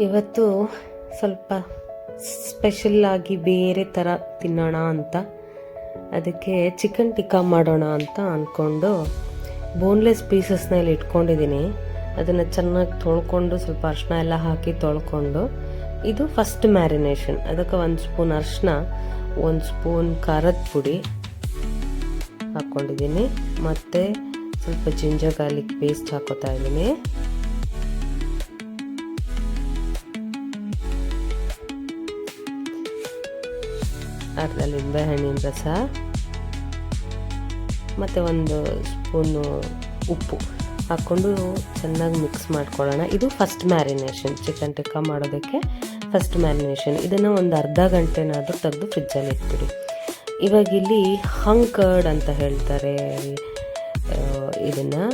ಇವತ್ತು ಸ್ವಲ್ಪ ಸ್ಪೆಷಲ್ಲಾಗಿ ಬೇರೆ ಥರ ತಿನ್ನೋಣ ಅಂತ ಅದಕ್ಕೆ ಚಿಕನ್ ಟಿಕ್ಕಾ ಮಾಡೋಣ ಅಂತ ಅಂದ್ಕೊಂಡು ಬೋನ್ಲೆಸ್ ಪೀಸಸ್ನಲ್ಲಿ ಇಟ್ಕೊಂಡಿದ್ದೀನಿ. ಅದನ್ನು ಚೆನ್ನಾಗಿ ತೊಳ್ಕೊಂಡು ಸ್ವಲ್ಪ ಅರಿಶಿನ ಎಲ್ಲ ಹಾಕಿ ತೊಳ್ಕೊಂಡು, ಇದು ಫಸ್ಟ್ ಮ್ಯಾರಿನೇಷನ್. ಅದಕ್ಕೆ 1 ಸ್ಪೂನ್ ಅರಿಶಿನ, 1 ಸ್ಪೂನ್ ಖಾರದ ಪುಡಿ ಹಾಕ್ಕೊಂಡಿದ್ದೀನಿ, ಮತ್ತು ಸ್ವಲ್ಪ ಜಿಂಜರ್ ಗಾರ್ಲಿಕ್ ಪೇಸ್ಟ್ ಹಾಕೋತಾ ಇದ್ದೀನಿ. ಅರ್ಧ ಲಿಂಬೆ ಹಣ್ಣಿನ ರಸ ಮತ್ತು 1 ಸ್ಪೂನು ಉಪ್ಪು ಹಾಕ್ಕೊಂಡು ಚೆನ್ನಾಗಿ ಮಿಕ್ಸ್ ಮಾಡ್ಕೊಳ್ಳೋಣ. ಇದು ಫಸ್ಟ್ ಮ್ಯಾರಿನೇಷನ್, ಚಿಕನ್ ಟಿಕ್ಕಾ ಮಾಡೋದಕ್ಕೆ ಫಸ್ಟ್ ಮ್ಯಾರಿನೇಷನ್. ಇದನ್ನು ಒಂದು ಅರ್ಧ ಗಂಟೆನಾದರೂ ತೆಗೆದು ಫ್ರಿಜ್ಜಲ್ಲಿ ಇಟ್ಬಿಡಿ. ಇವಾಗ ಇಲ್ಲಿ ಹಂಕರ್ಡ್ ಅಂತ ಹೇಳ್ತಾರೆ ಇದನ್ನು.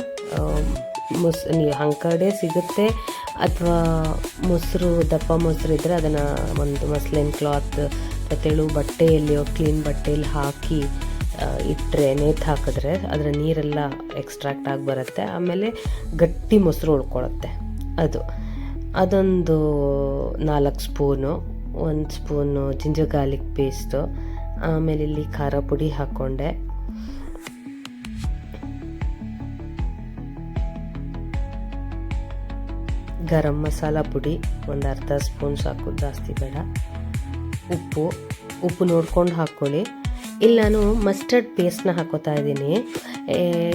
ನೀವು ಹಂಕರ್ಡೇ ಸಿಗುತ್ತೆ, ಅಥವಾ ಮೊಸರು, ದಪ್ಪ ಮೊಸರು ಇದ್ದರೆ ಅದನ್ನು ಒಂದು ಮಸ್ಲಿನ್ ಕ್ಲಾತ್ ತೆಳು ಬಟ್ಟೆಯಲ್ಲಿ, ಕ್ಲೀನ್ ಬಟ್ಟೆಯಲ್ಲಿ ಹಾಕಿ ಇಟ್ಟರೆ, ನೇತು ಹಾಕಿದ್ರೆ ಅದರ ನೀರೆಲ್ಲ ಎಕ್ಸ್ಟ್ರಾಕ್ಟ್ ಆಗಿ ಬರುತ್ತೆ. ಆಮೇಲೆ ಗಟ್ಟಿ ಮೊಸರು ಉಳ್ಕೊಳ್ಳುತ್ತೆ. ಅದೊಂದು 4 spoon, 1 spoon ginger garlic paste, ಆಮೇಲೆ ಇಲ್ಲಿ ಖಾರ ಪುಡಿ ಹಾಕ್ಕೊಂಡೆ, ಗರಂ ಮಸಾಲ ಪುಡಿ ಒಂದು ಅರ್ಧ ಸ್ಪೂನ್ ಸಾಕು, ಜಾಸ್ತಿ ಬೇಡ. ಉಪ್ಪು ನೋಡ್ಕೊಂಡು ಹಾಕ್ಕೊಳ್ಳಿ. ಇಲ್ಲಿ ನಾನು ಮಸ್ಟರ್ಡ್ ಪೇಸ್ಟ್ನ ಹಾಕೋತಾ ಇದ್ದೀನಿ.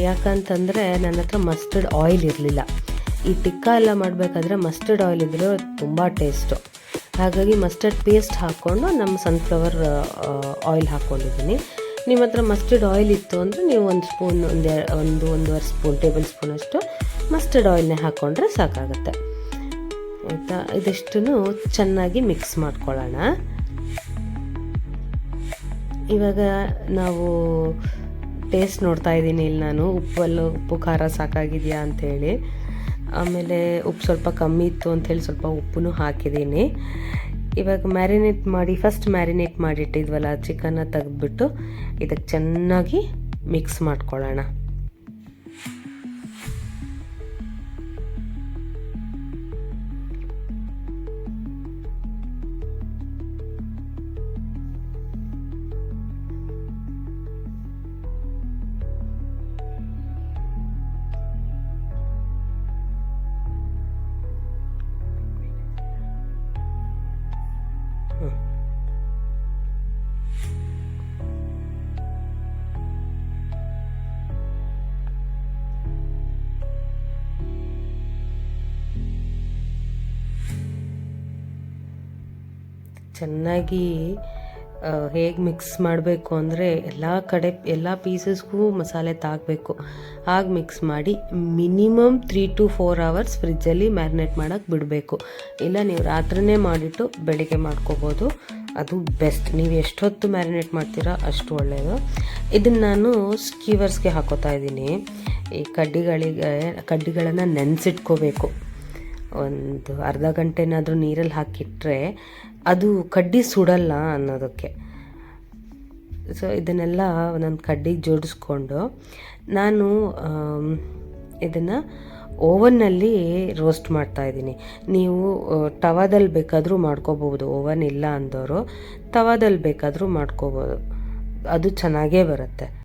ಯಾಕಂತಂದರೆ ನನ್ನ ಹತ್ರ ಮಸ್ಟರ್ಡ್ ಆಯಿಲ್ ಇರಲಿಲ್ಲ. ಈ ಟಿಕ್ಕಾ ಎಲ್ಲ ಮಾಡಬೇಕಾದ್ರೆ ಮಸ್ಟರ್ಡ್ ಆಯಿಲ್ ಇದ್ದರೆ ತುಂಬ ಟೇಸ್ಟು. ಹಾಗಾಗಿ ಮಸ್ಟರ್ಡ್ ಪೇಸ್ಟ್ ಹಾಕ್ಕೊಂಡು ನಮ್ಮ ಸನ್ಫ್ಲವರ್ ಆಯಿಲ್ ಹಾಕ್ಕೊಂಡಿದ್ದೀನಿ. ನಿಮ್ಮ ಹತ್ರ ಮಸ್ಟರ್ಡ್ ಆಯಿಲ್ ಇತ್ತು ಅಂದರೆ ನೀವು 1 ಸ್ಪೂನ್, ಒಂದೂವರೆ ಸ್ಪೂನ್, ಟೇಬಲ್ ಸ್ಪೂನಷ್ಟು ಮಸ್ಟರ್ಡ್ ಆಯಿಲ್ನೇ ಹಾಕ್ಕೊಂಡ್ರೆ ಸಾಕಾಗುತ್ತೆ. ಆಯಿತಾ? ಇದಿಷ್ಟನ್ನು ಚೆನ್ನಾಗಿ ಮಿಕ್ಸ್ ಮಾಡ್ಕೊಳ್ಳೋಣ. ಇವಾಗ ನಾವು ಟೇಸ್ಟ್ ನೋಡ್ತಾ ಇದ್ದೀನಿ ಇಲ್ಲಿ ನಾನು, ಉಪ್ಪು ಖಾರ ಸಾಕಾಗಿದೆಯಾ ಅಂಥೇಳಿ. ಆಮೇಲೆ ಉಪ್ಪು ಸ್ವಲ್ಪ ಕಮ್ಮಿ ಇತ್ತು ಅಂಥೇಳಿ ಸ್ವಲ್ಪ ಉಪ್ಪನ್ನು ಹಾಕಿದ್ದೀನಿ. ಇವಾಗ ಫಸ್ಟ್ ಮ್ಯಾರಿನೇಟ್ ಮಾಡಿಟ್ಟಿದ್ವಲ್ಲ ಚಿಕನ್ನ ತೆಗೆದ್ಬಿಟ್ಟು ಇದಕ್ಕೆ ಚೆನ್ನಾಗಿ ಮಿಕ್ಸ್ ಮಾಡ್ಕೊಳ್ಳೋಣ. ಚೆನ್ನಾಗಿ ಹೇಗೆ ಮಿಕ್ಸ್ ಮಾಡಬೇಕು ಅಂದರೆ ಎಲ್ಲ ಪೀಸಸ್ಗೂ ಮಸಾಲೆ ತಾಗಬೇಕು. ಹಾಗೆ ಮಿಕ್ಸ್ ಮಾಡಿ ಮಿನಿಮಮ್ 3 to 4 hours ಫ್ರಿಜ್ಜಲ್ಲಿ ಮ್ಯಾರಿನೇಟ್ ಮಾಡೋಕ್ಕೆ ಬಿಡಬೇಕು. ಇಲ್ಲ ನೀವು ರಾತ್ರಿನೇ ಮಾಡಿಟ್ಟು ಬೆಳಿಗ್ಗೆ ಮಾಡ್ಕೋಬೋದು, ಅದು ಬೆಸ್ಟ್. ನೀವು ಎಷ್ಟೊತ್ತು ಮ್ಯಾರಿನೇಟ್ ಮಾಡ್ತೀರಾ ಅಷ್ಟು ಒಳ್ಳೆಯದು. ಇದನ್ನು ನಾನು ಸ್ಕೀವರ್ಸ್ಗೆ ಹಾಕೋತಾ ಇದ್ದೀನಿ. ಈ ಕಡ್ಡಿಗಳನ್ನು ನೆನೆಸಿಟ್ಕೋಬೇಕು. ಒಂದು ಅರ್ಧ ಗಂಟೆನಾದರೂ ನೀರಲ್ಲಿ ಹಾಕಿಟ್ರೆ ಅದು ಕಡ್ಡಿ ಸುಡಲ್ಲ ಅನ್ನೋದಕ್ಕೆ. ಸೊ ಇದನ್ನೆಲ್ಲ ಒಂದೊಂದು ಕಡ್ಡಿಗೆ ಜೋಡಿಸ್ಕೊಂಡು ನಾನು ಇದನ್ನು ಓವನ್ನಲ್ಲಿ ರೋಸ್ಟ್ ಮಾಡ್ತಾಯಿದ್ದೀನಿ. ನೀವು ತವಾದಲ್ಲಿ ಬೇಕಾದರೂ ಮಾಡ್ಕೋಬೋದು, ಓವನ್ ಇಲ್ಲ ಅಂದವರು ತವಾದಲ್ಲಿ ಬೇಕಾದರೂ ಮಾಡ್ಕೋಬೋದು, ಅದು ಚೆನ್ನಾಗೇ ಬರುತ್ತೆ.